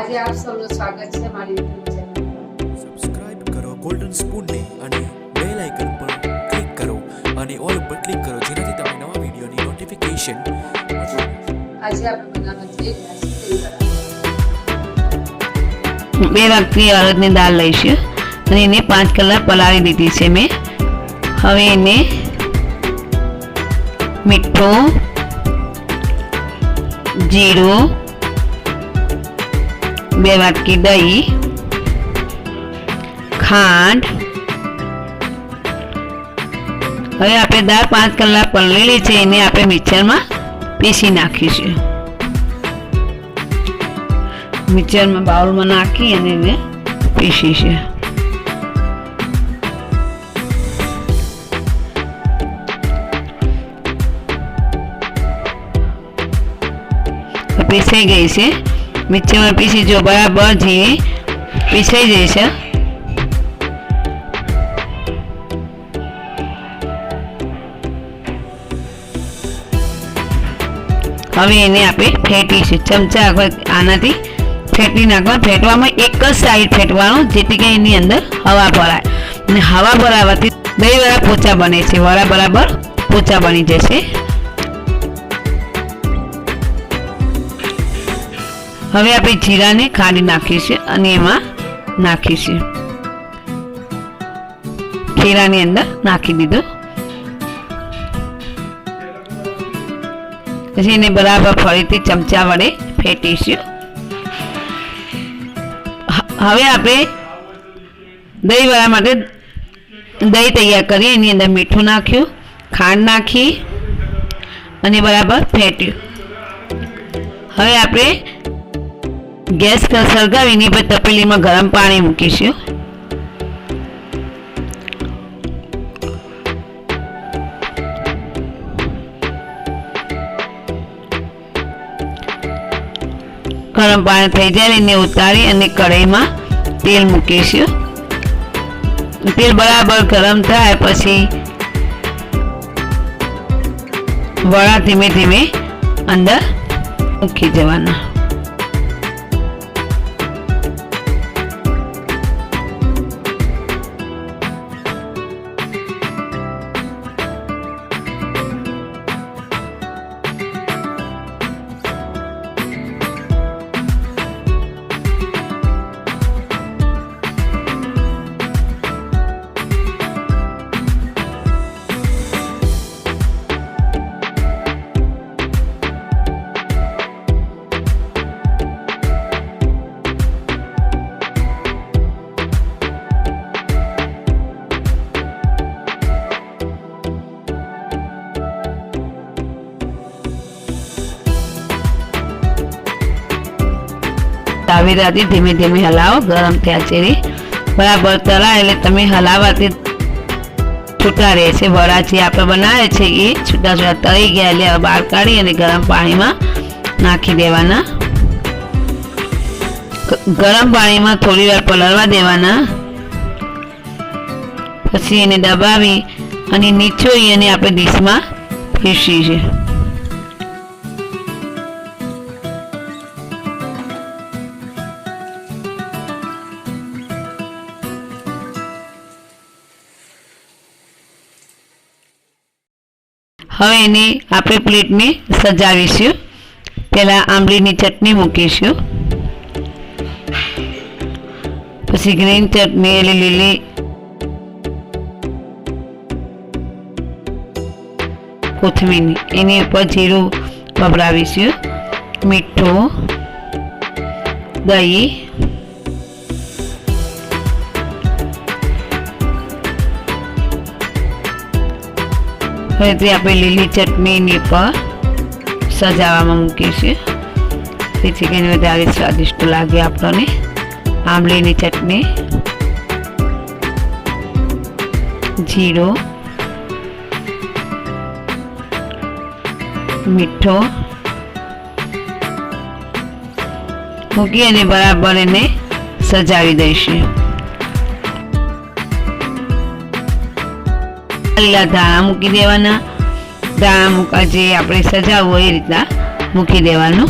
આજે આપ સૌનું સ્વાગત છે મારી YouTube ચેનલ પર. સબસ્ક્રાઇબ કરો ગોલ્ડન સ્પૂન ને અને બેલ આઇકન પર ક્લિક કરો અને ઓલ પર ક્લિક કરો જેનાથી તમને નવા વિડિયોની નોટિફિકેશન મળશે. આજે આપણે બનાવવાનું છે દહીં વડા. 2 વાટકી અડદની દાળ લઈશું અને એને 5 કલાક પલાળી દીધી છે મેં. હવે એને મીઠું, જીરું, 2 વાટકી દહીં, ખાંડ. હવે આપણે દાળ 5 કલાક પલળેલી છે એને આપણે મિક્સરમાં પીસી નાખીશું. મિક્સરમાં બાઉલમાં નાખી અને એને પીસીશું. પીસાઈ ગઈ છે. મિક્સરમાં પીસી જો બરાબર ઝીણી પીસાઈ જાય છે. હવે એને આપણે ફેટીશું. ચમચા આનાથી ફેટી નાખવા. ફેટવામાં એક જ સાઈડ ફેટવાનું જેથી કે એની અંદર હવા ભરાય અને હવા ભરાવાથી દહીં વડા પોચા બને છે. વડા બરાબર પોચા બની જશે. હવે આપણે જીરાને ખાંડી નાખીશું અને એમાં નાખીશું. જીરાની અંદર નાખી દીધું. પછી એને બરાબર ફરીથી ચમચા વડે ફેટીશું. હવે આપણે દહીં વડા માટે દહીં તૈયાર કરી એની અંદર મીઠું નાખ્યું, ખાંડ નાખી અને બરાબર ફેટ્યું. હવે આપણે ગેસ સળગાવીને પછી તપેલીમાં ગરમ પાણી મૂકીશું. ગરમ પાણી થઈ જાય એને ઉતારી અને કઢાઈમાં તેલ મૂકીશું. તેલ બરાબર ગરમ થાય પછી વડા ધીમે ધીમે અંદર મૂકી જવાના. તાવેરાથી ધીમે ધીમે હલાવો. ગરમ થયા છે બરાબર તળાય એટલે તમે હલાવવાથી છૂટા રહે છે. વડા જે આપણે બનાવે છે એ છૂટા છૂટા તળી ગયા એટલે બહાર કાઢી અને ગરમ પાણીમાં નાખી દેવાના. ગરમ પાણીમાં થોડી વાર પલળવા દેવાના. પછી એને દબાવી અને નીચોઈ અને આપણે ડીશમાં પીસી છે. હવે એને આપણે પ્લેટને સજાવીશું. પહેલાં આંબલીની ચટણી મૂકીશું, પછી ગ્રીન ચટણી એટલે લીલી કોથમીરની એની ઉપર જીરું વપરાવીશું, મીઠું, દહીં, હવે આપણે લીલી ચટણીની પર સજાવવામાં મૂકીશું જેથી કરીને વધારે સ્વાદિષ્ટ લાગે આપણને. આંબલીની ચટણી, જીરું, મીઠું મૂકી અને બરાબર એને સજાવી દઈશું. લીલા ધાણા મૂકી દેવાના. ધાણા મૂકા જે આપણે સજાવવું એ રીતના મૂકી દેવાનું.